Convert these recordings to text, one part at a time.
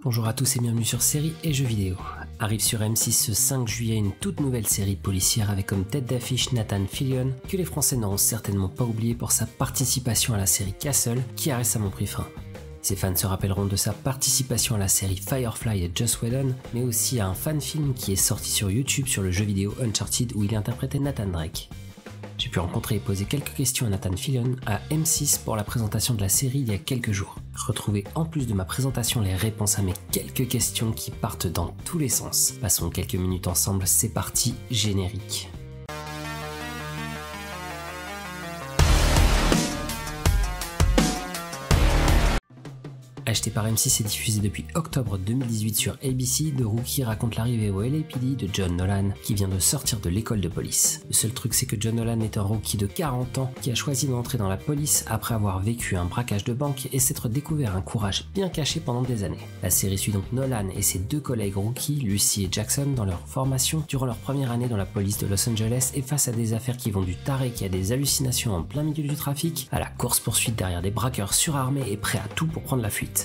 Bonjour à tous et bienvenue sur Séries et Jeux vidéo. Arrive sur M6 ce 5 juillet une toute nouvelle série policière avec comme tête d'affiche Nathan Fillion, que les Français n'auront certainement pas oublié pour sa participation à la série Castle qui a récemment pris fin. Ses fans se rappelleront de sa participation à la série Firefly et Joss Whedon, mais aussi à un fan-film qui est sorti sur YouTube sur le jeu vidéo Uncharted où il interprétait Nathan Drake. J'ai pu rencontrer et poser quelques questions à Nathan Fillion à M6 pour la présentation de la série il y a quelques jours. Retrouvez en plus de ma présentation les réponses à mes quelques questions qui partent dans tous les sens. Passons quelques minutes ensemble, c'est parti, générique. Acheté par M6 et diffusé depuis octobre 2018 sur ABC, The Rookie raconte l'arrivée au LAPD de John Nolan qui vient de sortir de l'école de police. Le seul truc c'est que John Nolan est un rookie de 40 ans qui a choisi d'entrer dans la police après avoir vécu un braquage de banque et s'être découvert un courage bien caché pendant des années. La série suit donc Nolan et ses deux collègues rookies, Lucy et Jackson, dans leur formation durant leur première année dans la police de Los Angeles et face à des affaires qui vont du taré qui a des hallucinations en plein milieu du trafic à la course-poursuite derrière des braqueurs surarmés et prêts à tout pour prendre la fuite.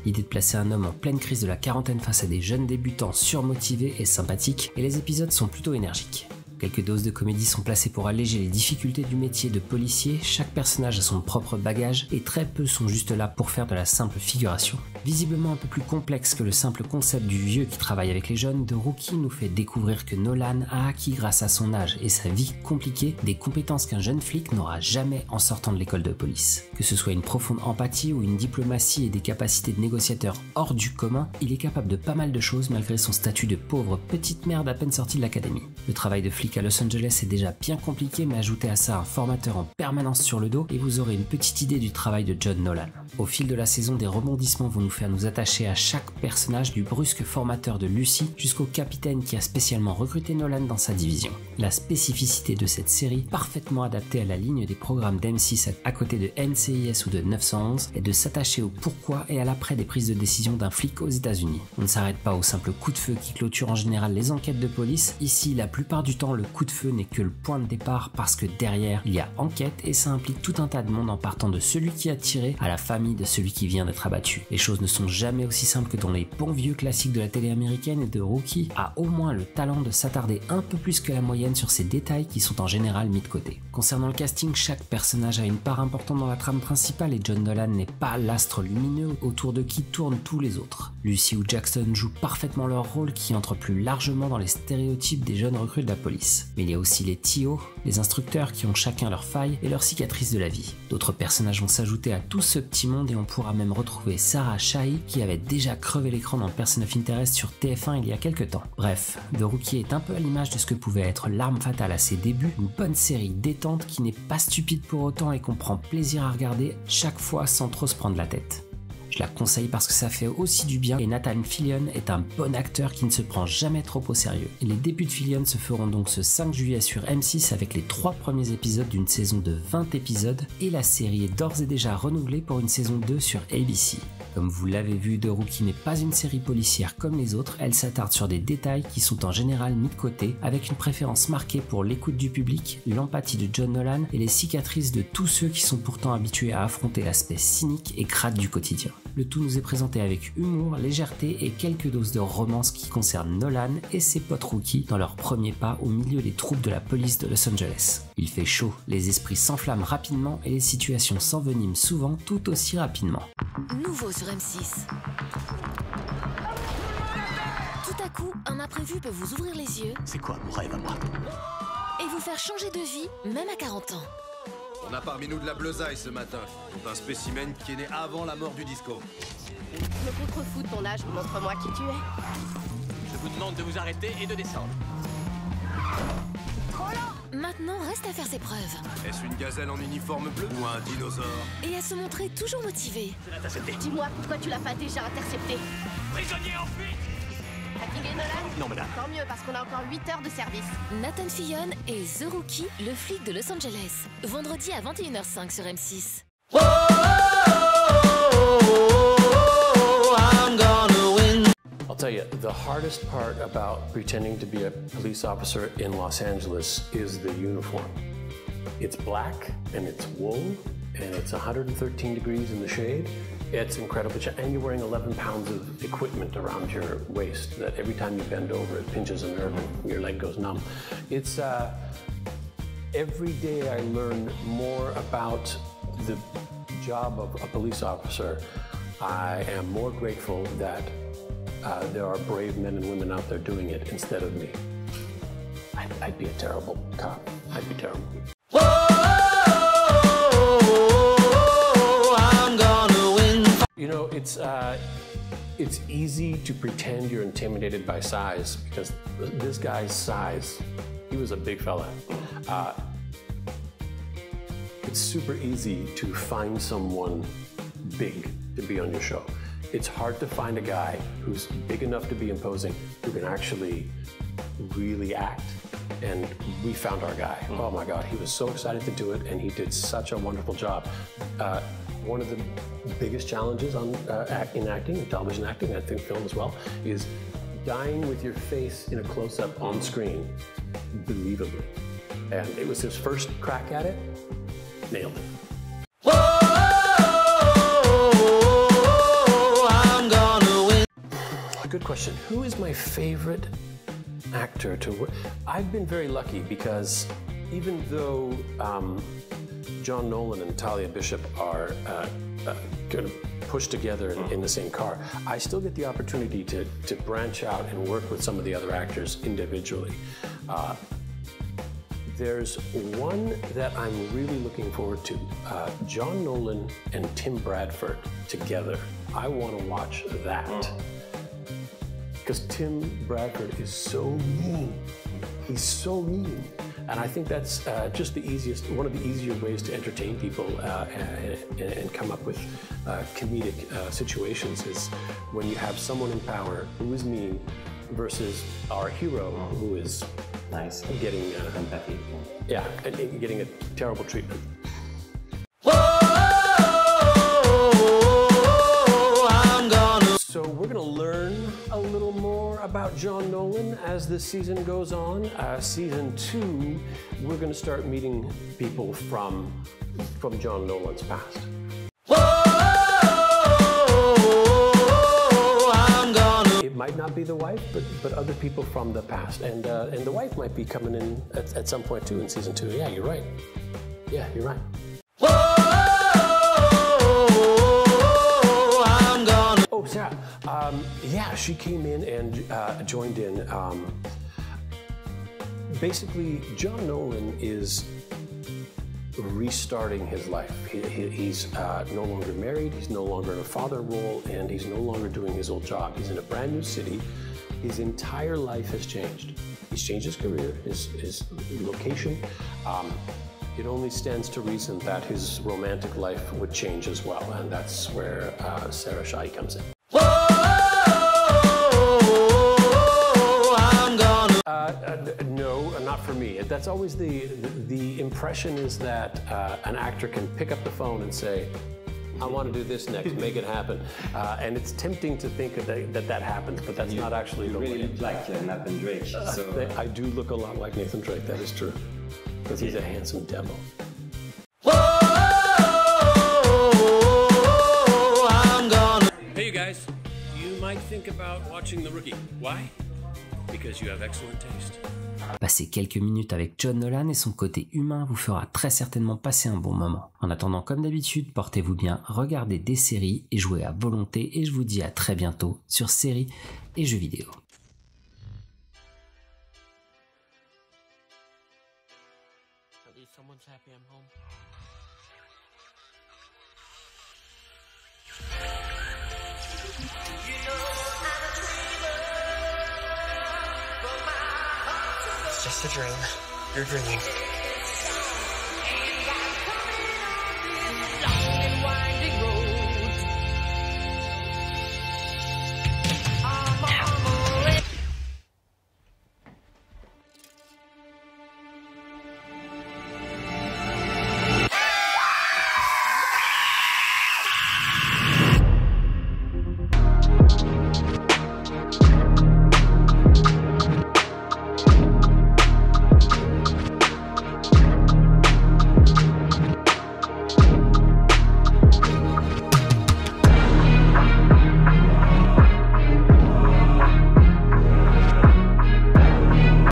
L'idée de placer un homme en pleine crise de la quarantaine face à des jeunes débutants surmotivés et sympathiques, et les épisodes sont plutôt énergiques. Quelques doses de comédie sont placées pour alléger les difficultés du métier de policier, chaque personnage a son propre bagage et très peu sont juste là pour faire de la simple figuration. Visiblement un peu plus complexe que le simple concept du vieux qui travaille avec les jeunes, The Rookie nous fait découvrir que Nolan a acquis grâce à son âge et sa vie compliquée des compétences qu'un jeune flic n'aura jamais en sortant de l'école de police. Que ce soit une profonde empathie ou une diplomatie et des capacités de négociateur hors du commun, il est capable de pas mal de choses malgré son statut de pauvre petite merde à peine sortie de l'académie. Le travail de flic à Los Angeles est déjà bien compliqué, mais ajoutez à ça un formateur en permanence sur le dos et vous aurez une petite idée du travail de John Nolan. Au fil de la saison, des rebondissements vont nous faire nous attacher à chaque personnage, du brusque formateur de Lucy jusqu'au capitaine qui a spécialement recruté Nolan dans sa division. La spécificité de cette série, parfaitement adaptée à la ligne des programmes d'M6 à côté de NCIS ou de 911, est de s'attacher au pourquoi et à l'après des prises de décision d'un flic aux États-Unis. On ne s'arrête pas au simple coup de feu qui clôture en général les enquêtes de police. Ici, la plupart du temps, le coup de feu n'est que le point de départ parce que derrière, il y a enquête et ça implique tout un tas de monde en partant de celui qui a tiré à la famille de celui qui vient d'être abattu. Les choses ne sont jamais aussi simples que dans les bons vieux classiques de la télé américaine et The Rookie a au moins le talent de s'attarder un peu plus que la moyenne sur ces détails qui sont en général mis de côté. Concernant le casting, chaque personnage a une part importante dans la trame principale et John Nolan n'est pas l'astre lumineux autour de qui tournent tous les autres. Lucy ou Jackson jouent parfaitement leur rôle qui entre plus largement dans les stéréotypes des jeunes recrues de la police. Mais il y a aussi les TO, les instructeurs qui ont chacun leurs failles et leurs cicatrices de la vie. D'autres personnages vont s'ajouter à tout ce petit monde et on pourra même retrouver Sarah Shahi qui avait déjà crevé l'écran dans Person of Interest sur TF1 il y a quelques temps. Bref, The Rookie est un peu à l'image de ce que pouvait être L'Arme Fatale à ses débuts, une bonne série détente qui n'est pas stupide pour autant et qu'on prend plaisir à regarder chaque fois sans trop se prendre la tête. Je la conseille parce que ça fait aussi du bien et Nathan Fillion est un bon acteur qui ne se prend jamais trop au sérieux. Et les débuts de Fillion se feront donc ce 5 juillet sur M6 avec les 3 premiers épisodes d'une saison de 20 épisodes et la série est d'ores et déjà renouvelée pour une saison 2 sur ABC. Comme vous l'avez vu, The Rookie n'est pas une série policière comme les autres, elle s'attarde sur des détails qui sont en général mis de côté, avec une préférence marquée pour l'écoute du public, l'empathie de John Nolan et les cicatrices de tous ceux qui sont pourtant habitués à affronter l'aspect cynique et crade du quotidien. Le tout nous est présenté avec humour, légèreté et quelques doses de romance qui concernent Nolan et ses potes rookies dans leur premier pas au milieu des troupes de la police de Los Angeles. Il fait chaud, les esprits s'enflamment rapidement et les situations s'enveniment souvent tout aussi rapidement. Nouveau sur M6. Tout à coup, un imprévu peut vous ouvrir les yeux. C'est quoi mon rêve à moi? Et vous faire changer de vie, même à 40 ans. On a parmi nous de la bleusaille ce matin. Un spécimen qui est né avant la mort du disco. Je me contrefous de ton âge, montre-moi qui tu es. Je vous demande de vous arrêter et de descendre. Maintenant, reste à faire ses preuves. Est-ce une gazelle en uniforme bleu ou un dinosaure? Et à se montrer toujours motivé. Je l'ai intercepté. Dis-moi pourquoi tu l'as pas déjà intercepté. Prisonnier en fuite! Fatigué, Nolan? Non, madame. Tant mieux, parce qu'on a encore 8 heures de service. Nathan Fillion et The Rookie, le flic de Los Angeles. Vendredi à 21h05 sur M6. I'll tell you, the hardest part about pretending to be a police officer in Los Angeles is the uniform. It's black and it's wool and it's 113 degrees in the shade It's incredible. And you're wearing 11 pounds of equipment around your waist that every time you bend over, it pinches a nerve and your leg goes numb. It's, every day I learn more about the job of a police officer. I am more grateful that there are brave men and women out there doing it instead of me. I'd be a terrible cop. I'd be terrible. I'm gonna win. You know, it's easy to pretend you're intimidated by size because this guy's size, he was a big fella. It's super easy to find someone big to be on your show. It's hard to find a guy who's big enough to be imposing, who can actually really act. And we found our guy. Oh my God, he was so excited to do it, and he did such a wonderful job. One of the biggest challenges in acting, in television acting, I think film as well, is dying with your face in a close-up on screen, believably. And it was his first crack at it. Nailed it. I'm gonna win. Good question. Who is my favorite actor to work? I've been very lucky because even though John Nolan and Talia Bishop are kind of pushed together in the same car, I still get the opportunity to branch out and work with some of the other actors individually. There's one that I'm really looking forward to. John Nolan and Tim Bradford together. I want to watch that. Because Tim Bradford is so mean. He's so mean. And I think that's just one of the easier ways to entertain people and come up with comedic situations is when you have someone in power who is mean versus our hero who is nice, getting empathy. Yeah, and getting a terrible treatment. So we're going to learn a little more about John Nolan as this season goes on. Season 2, we're going to start meeting people from John Nolan's past. It might not be the wife, but other people from the past, and the wife might be coming in at some point too in season 2. Yeah, you're right. Yeah, you're right. Oh, Sarah. Yeah, she came in and joined in. Basically, John Nolan is restarting his life. He's no longer married, he's no longer in a father role, and he's no longer doing his old job. He's in a brand new city. His entire life has changed. He's changed his career, his location. It only stands to reason that his romantic life would change as well, and that's where Sarah Shahi comes in. No, not for me. That's always the impression is that an actor can pick up the phone and say, I want to do this next, make it happen. And it's tempting to think that happens, but that's not actually the way. You really look like Nathan Drake. So. I do look a lot like Nathan Drake, that is true. Because he's a handsome devil. Hey you guys, you might think about watching The Rookie. Why? Because you have excellent taste. Passer quelques minutes avec John Nolan et son côté humain vous fera très certainement passer un bon moment. En attendant, comme d'habitude, portez-vous bien, regardez des séries et jouez à volonté, et je vous dis à très bientôt sur Séries et Jeux vidéo. Someone's happy I'm home. It's just a dream. You're dreaming.